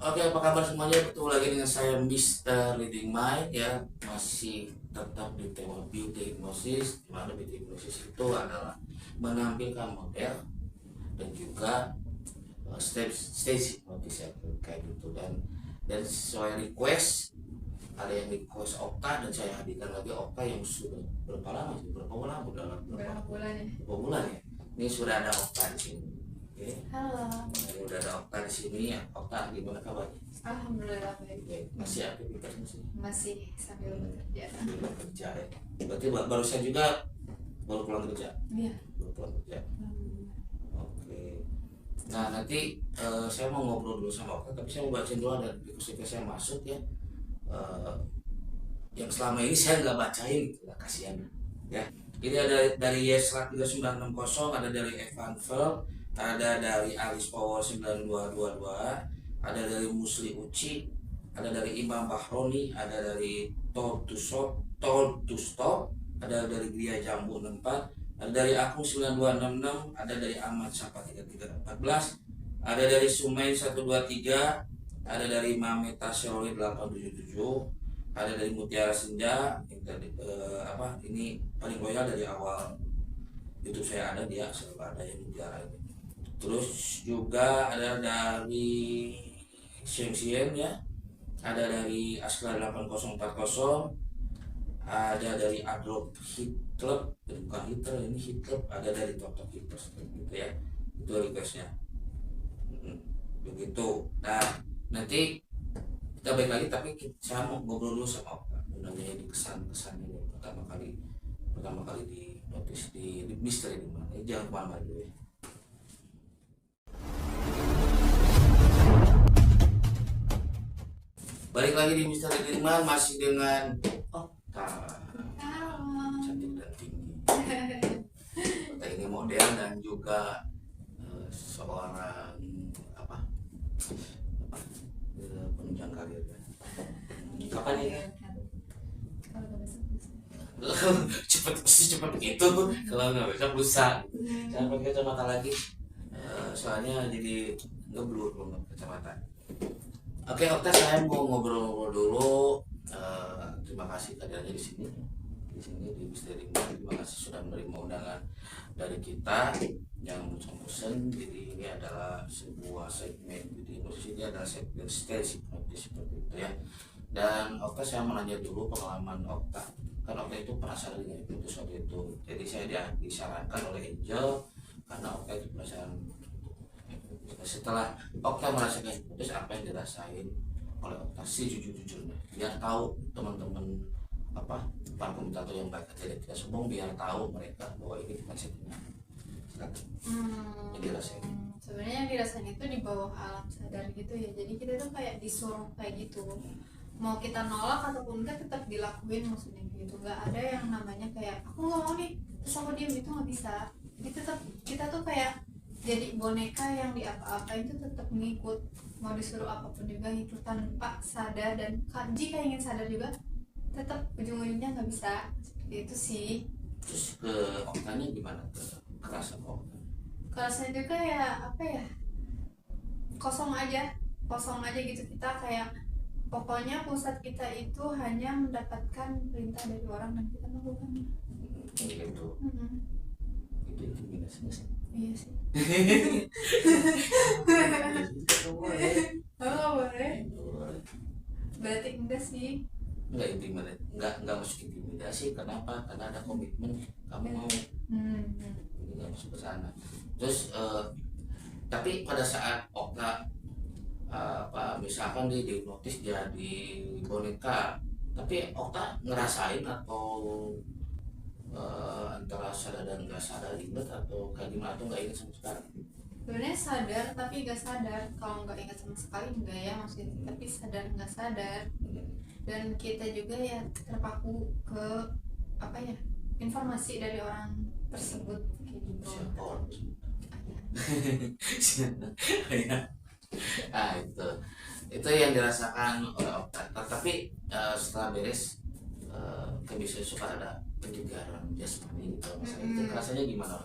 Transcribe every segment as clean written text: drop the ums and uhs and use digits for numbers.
Oke, apa kabar semuanya? Bertemu lagi dengan saya Mister Leading Mind ya, masih tetap di tema beauty hypnosis, di mana beauty hypnosis itu adalah menampilkan model dan juga stage hypnosis ya, kayak gitu. Dan sesuai request, ada yang request Okta dan saya hadirkan lagi Okta yang sudah berapa lama sih? Berapa bulan? Berapa bulan ya? Berapa bulan ya? Ini sudah ada Okta di sini. Oke. Halo. Ini udah ada Okta di sini ya. Okta, gimana kabarnya? Alhamdulillah baik. Oke, masih aktivitasnya sih? Masih sambil bekerja. Sambil bekerja ya. Berarti barusan juga baru pulang kerja? Iya. Baru pulang kerja. Oke. Nah nanti saya mau ngobrol dulu sama Okta, tapi saya mau bacain dulu ada request saya masuk ya. Eh, yang selama ini saya nggak bacain gitu lah, kasihan ya. Ini ada dari Yeslat 3960, ada dari Evan Vel, ada dari Alice Power 9222, ada dari Musli Uci, ada dari Imam Bahroni, ada dari Tol to Stop, ada dari Gria Jambu 64, ada dari Akung 9266, ada dari Ahmad Sapa 3314, ada dari Sumain 123, ada dari Mameta Sheroli 877, ada dari Mutiara Senja yang tadi, ini paling loyal dari awal YouTube saya ada, dia selalu ada yang Mutiara ini. Terus juga ada dari Sien ya, ada dari Askla 8040, ada dari Adolf Hitler, bukan Hitler ini Hitler, ada dari Toto Hitler gitu ya, itu requestnya. Begitu. Nah nanti kita balik lagi, tapi saya mau ngobrol dulu sama Okta mengenai ini kesan-kesannya ini pertama kali di notice di misteri di mana. Jangan kemana-mana dulu ya. Balik lagi di Misteri Dirman, masih dengan Okta, cantik dan tinggi. Okta ini model dan juga seorang penunjang karir. Kapan ya? Cepet itu kalau nggak bisa pulsa. Jangan pakai kacamata lagi. Soalnya jadi ngeblur belum kacamata. Oke, Okta, saya mau ngobrol-ngobrol dulu. Terima kasih kehadirannya di sini. Di Misteri. Terima kasih sudah menerima undangan dari kita yang bosan. Jadi ini adalah sebuah segmen, jadi ini adalah segmen stage seperti itu ya. Dan Okta, saya mau nanya dulu pengalaman Okta. Kan Okta itu penasaran dengan itu waktu itu. Jadi saya disarankan oleh Angel karena Okta itu penasaran. Setelah Okta merasakan hipnotis, apa yang dirasain oleh Okta sih jujur-jujurnya, biar tahu teman-teman para komentator yang baik tidak sombong, biar tahu mereka bahwa ini bukan settingan. Yang dirasain sebenarnya yang dirasain itu di bawah alam sadar gitu ya, jadi kita tuh kayak disuruh kayak gitu, mau kita nolak ataupun enggak tetap dilakuin, maksudnya gitu. Nggak ada yang namanya kayak aku nggak mau nih terus aku diem, itu nggak bisa. Jadi tetap kita tuh kayak jadi boneka yang di apa-apain itu tetap ngikut, mau disuruh apapun juga itu tanpa sadar. Dan jika ingin sadar juga tetap ujung-ujungnya nggak bisa. Seperti itu sih. Terus ke Oktanya gimana, kerasa kok? Kerasa juga ya apa ya, kosong aja gitu. Kita kayak pokoknya pusat kita itu hanya mendapatkan perintah dari orang dan kita melakukannya. Gitu. Itu intimidasinya sih. Iya sih. Boleh. Oh boleh. Berarti enggak sih. Enggak masuk intimidasi. Kenapa? Karena ada komitmen kamu mau. Jadi nggak masuk ke sana. Terus tapi pada saat Okta misalkan di notis jadi boneka, tapi Okta ngerasain atau antara sadar dan nggak sadar ingat atau kayak gimana, atau nggak ingat sama sekali? Sebenarnya sadar tapi nggak sadar. Kalau nggak ingat sama sekali enggak ya maksudnya, tapi sadar nggak sadar. Dan kita juga ya terpaku ke apa ya, informasi dari orang tersebut kayak gitu. Siapa orang tersebut? Itu yang dirasakan oleh Okta. Tapi setelah beres kan bisa suka ada penyegaran jasmani gitu, masalah itu rasanya gimana?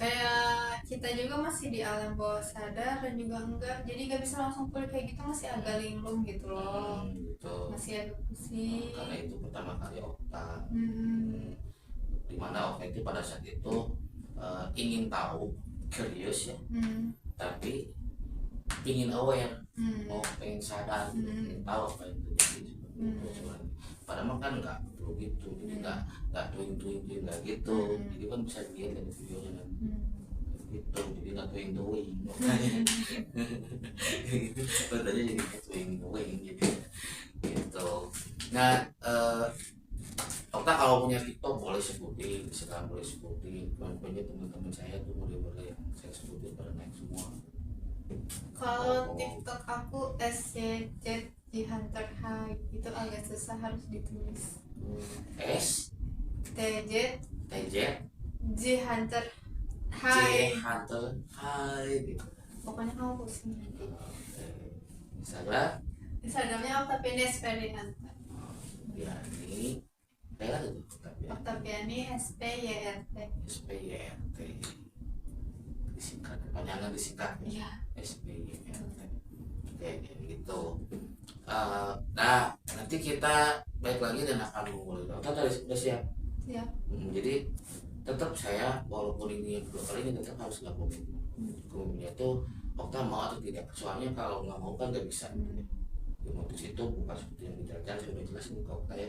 kayak kita juga masih di alam bawah sadar dan juga enggak, jadi nggak bisa langsung pulih kayak gitu, masih agak linglung gitu loh, Gitu. masih agak pusing. Karena itu pertama kali Okta. Hmm. Dimana Okta itu pada saat itu ingin tahu, curious ya, Hmm. tapi ingin aware, Hmm. pengen sadar, ingin tahu apa yang terjadi. Padahal mah kan nggak perlu gitu, jadi nggak tuing nggak gitu, jadi kan bisa dilihat dari videonya kan gitu, jadi nggak tuing katanya jadi tuing gitu. Nah, Okta kalau punya TikTok boleh sebutin, sekarang boleh sebutin. Punya teman-teman saya tuh boleh yang saya sebutin pada naik semua. Kalau TikTok aku SCZ di Hunter High itu agak susah, harus ditulis. S TJ TJ J Hunter J High. Hunter Hai gitu. Pokoknya kamu pusing nanti. Instagram Instagramnya Octaviani Hunter. ya ini kayak gitu tapi Octaviani SPYRT. SPYRT disingkat, kepanjangan disingkat Iya. SPYRT kayak gitu. Nah nanti kita balik lagi dan akan mulai. Kita tadi sudah siap. Ya. Jadi tetap saya walaupun ini yang kedua kali ini tetap harus nggak komitmen. Komitmennya itu Okta mau atau tidak, soalnya kalau nggak mau kan nggak bisa. Hipnotis itu bukan seperti yang di jalan-jalan, saya udah jelasin ke Okta ya.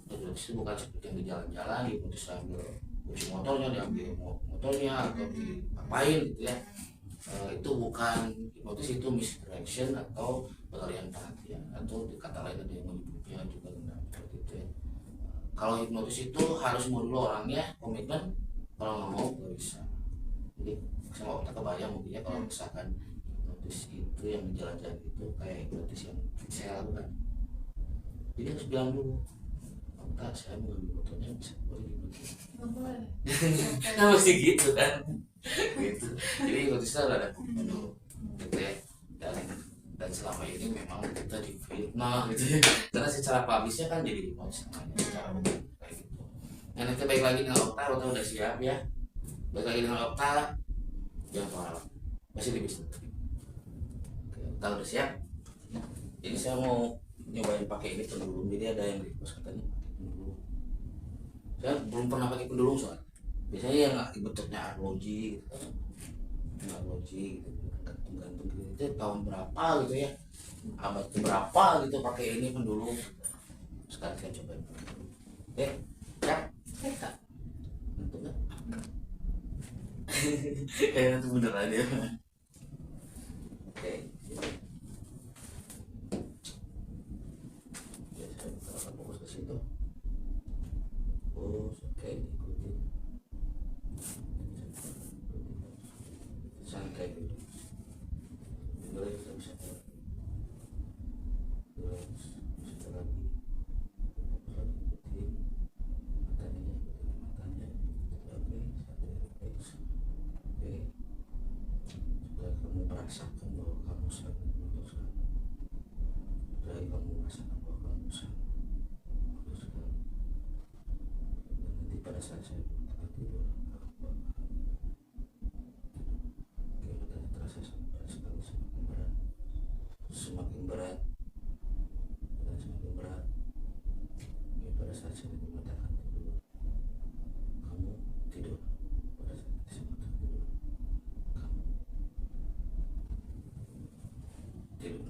Hipnotis itu bukan seperti yang di jalan-jalan, hipnotis sambil kunci motornya, diambil motornya atau diapain gitu ya. Itu bukan hipnotis, itu misdirection atau pengalihan perhatian, atau di kata lain ada yang menyebutnya juga benar seperti itu ya. Kalau hipnotis itu harus mau dulu orangnya komitmen, kalau nggak mau nggak bisa. Jadi sama Okta kebayang mungkinnya kalau misalkan hipnotis itu yang di jalan-jalan itu kayak hipnotis yang saya lakukan, jadi harus bilang dulu, Okta saya mau ambil motornya, bisa boleh hipnotis. Nggak boleh. Nah mesti gitu kan gitu. Jadi hipnotisnya udah ada komitmen dulu gitu ya. Dan selama ini memang kita difitnah gitu ya, karena secara publisnya kan jadi hipnotis namanya secara umum kayak gitu. Nah nanti baik lagi dengan Okta udah siap ya, baik lagi dengan Okta yang soal masih di bisnis. Okta udah siap. Jadi saya mau nyobain pakai ini pendulum, jadi ada yang request katanya pakai pendulum. Saya belum pernah pakai pendulum soalnya, biasanya yang bentuknya arloji gitu, arloji gitu, gantung gitu. Itu tahun berapa gitu ya, abad berapa gitu pakai ini pendulum. Sekarang saya cobain pakai pendulum. Ya Kita. bentuk nggak? Kayaknya itu bener aja. Oke. Ya, saya akan fokus ke situ. Fokus, oke, ikutin. Santai dulu. Mulai kita bisa mulai. Terus bisa lagi. Ikutin. Matanya. Oke, oke. Supaya kamu merasakan bahwa kamu sangat memutuskan. Supaya kamu merasakan bahwa kamu sangat memutuskan. Dan nanti pada saat saya minta tidur, oke, matanya terasa sekali semakin berat, semakin berat, dan semakin berat. Oke, pada saat saya mengatakan tidur, kamu tidur. Pada saat saya mengatakan tidur, kamu tidur.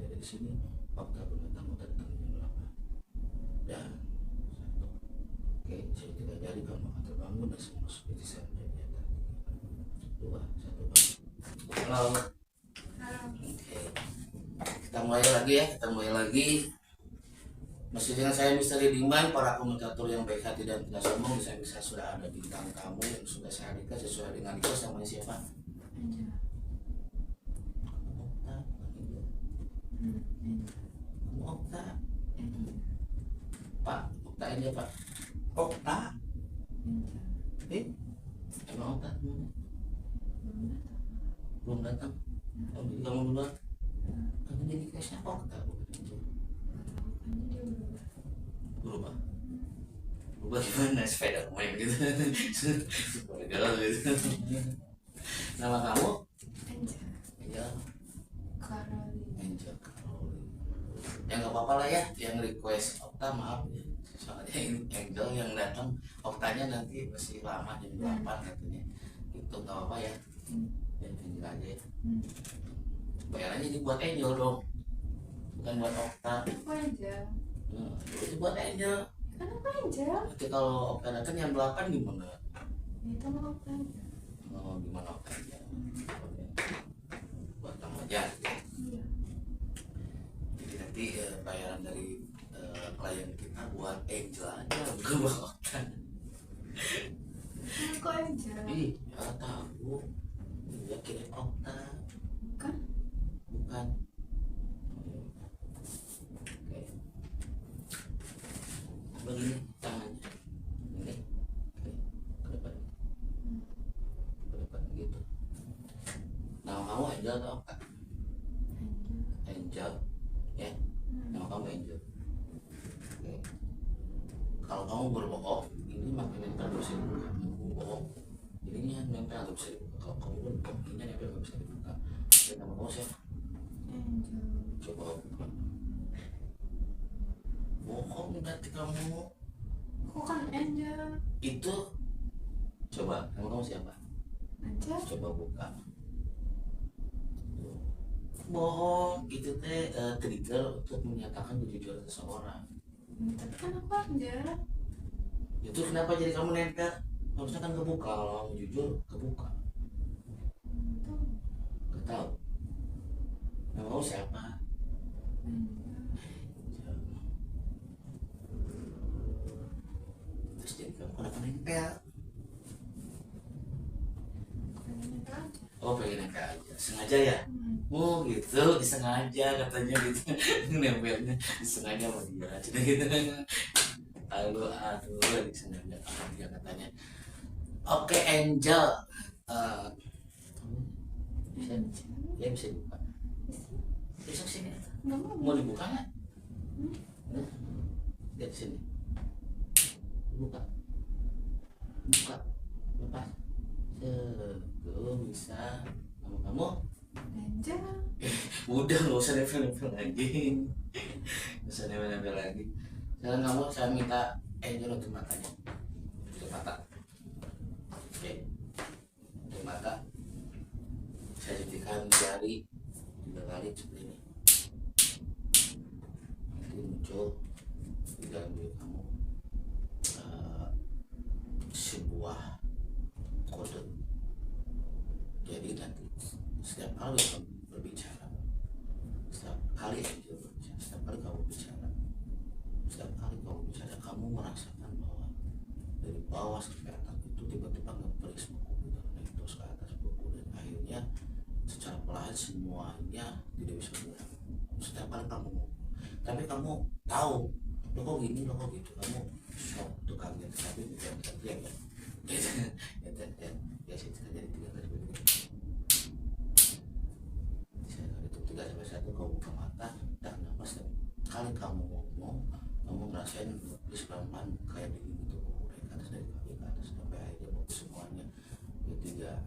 Dari sini Okta berdatang jam berapa? Dan 1, Jadi 3 jari kamu akan terbangun dan semua seperti saya menjadi tadi. 2, 1, bangun. Halo. Oke. Kita mulai lagi ya, kita mulai lagi. Masih dengan saya Misteri Diman, para komentator yang baik hati dan tidak sombong. Bisa sudah ada bintang tamu yang sudah saya hadirkan sesuai dengan request. Namanya siapa? Okta. Kamu Okta. Pak, Okta ini Pak. Okta. Emang Okta belum datang. Kamu duluan. Kamu jadi requestnya Okta bukan Angel. Berubah gimana sepeda main gitu. Galau gitu. Nama kamu Angel Caroline. Ya nggak apa-apa lah ya yang request Okta, maaf ya soalnya ini Angel yang datang. Oktanya nanti masih lama jam 8 katanya itu. Nggak apa-apa ya, Angel aja ya. Bayarannya ini buat Angel dong, bukan buat Okta. Apa aja? Itu buat Angel. Kenapa aja? Nanti kalau Okta datang jam 8 gimana? Itu mau apa aja? Oh, gimana Okta aja? Buat kamu aja. Iya. Jadi nanti bayaran dari klien kita buat Angel aja, bukan buat Okta. Kok aja? Iya tahu. Iya kirim Okta. Kan? Bukan. Oke. Begini tangannya. Ini. Oke. Ke depan. Ke depan gitu. Nama kamu Angel atau Okta? Angel. Ya. Nama kamu Angel. Oke. Kalau kamu berbohong, ini makin nempel bisa dibuka. Kamu bohong, jadinya nempel atau bisa dibuka. Kalau kamu berbohong, ini nempel nggak bisa dibuka. Oke, nama kamu siapa? Coba buka. Bohong berarti kamu. Kok kan Angel? Itu. Coba, nama kamu siapa? Aja? Coba buka. Tuh. Bohong, itu teh trigger untuk menyatakan kejujuran seseorang. Tapi kan aku aja. Itu kenapa jadi kamu nempel? Harusnya kan kebuka, kalau kamu jujur kebuka. Gak tahu. Nama kamu siapa? Terus jadi kamu kenapa nempel? Oh pengen nempel aja, sengaja ya? Oh gitu, disengaja katanya gitu. Nempelnya disengaja sama dia, cina gitu. Aduh, disengaja sama dia katanya. Oke Angel, bisa dibuka. Besok sini. Mau dibuka nggak? Lihat sini. Buka. Lepas. Tuh bisa. Kamu? Angel. Udah nggak usah nempel lagi. Sekarang kamu saya minta Angel untuk matanya. Untuk mata. Oke. Untuk mata. Saya jadikan jari 3 kali seperti ini. Nanti muncul di dalam diri kamu sebuah kode. Jadi nanti setiap kali kamu berbicara, setiap kali kamu bicara, kamu merasakan bahwa dari bawah sampai atas itu tiba-tiba ngebreak semua kuku dan naik terus ke atas kuku, dan akhirnya secara perlahan semuanya tidak bisa bergerak. Setiap kali kamu ngomong, tapi kamu tahu lo kok gini, lo kok gitu, kamu shock tuh kaget, tapi bukan teriak ya. Ya sih jadi 3 kali begini. Saya hitung 3 sampai 1, kamu buka mata, tarik nafas, dan kali kamu ngomong, kamu ngerasain please pelan-pelan kayak begini tuh, dari atas, dari kaki ke atas sampai akhirnya semuanya. Ketiga